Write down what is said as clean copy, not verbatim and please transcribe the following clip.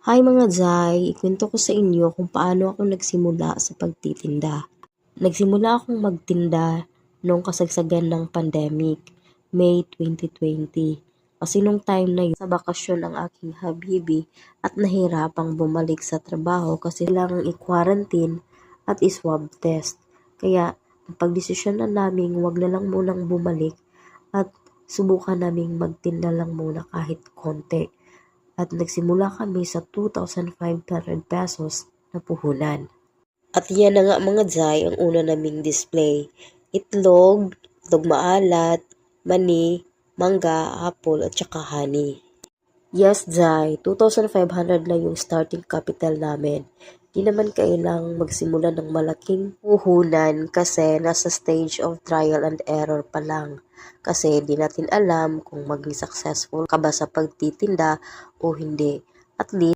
Hi mga Zay, ikwento ko sa inyo kung paano ako nagsimula sa pagtitinda. Nagsimula akong magtinda noong kasagsagan ng pandemic, May 2020. Kasi nung time na yun, sa bakasyon ang aking habibi at nahirapang bumalik sa trabaho kasi lang i-quarantine at i-swab test. Kaya napagdesisyon na naming wag na lang munang bumalik at subukan naming magtinda lang muna kahit konti. At nagsimula kami sa 2,500 pesos na puhunan. At yan na nga mga Zay ang una naming display. Itlog maalat, mani, mangga, apple at saka honey. Yes Zay, 2,500 na yung starting capital namin. Di naman kailang magsimula ng malaking puhunan kasi nasa stage of trial and error pa lang. Kasi di natin alam kung maging successful ka ba sa pagtitinda o hindi. At least,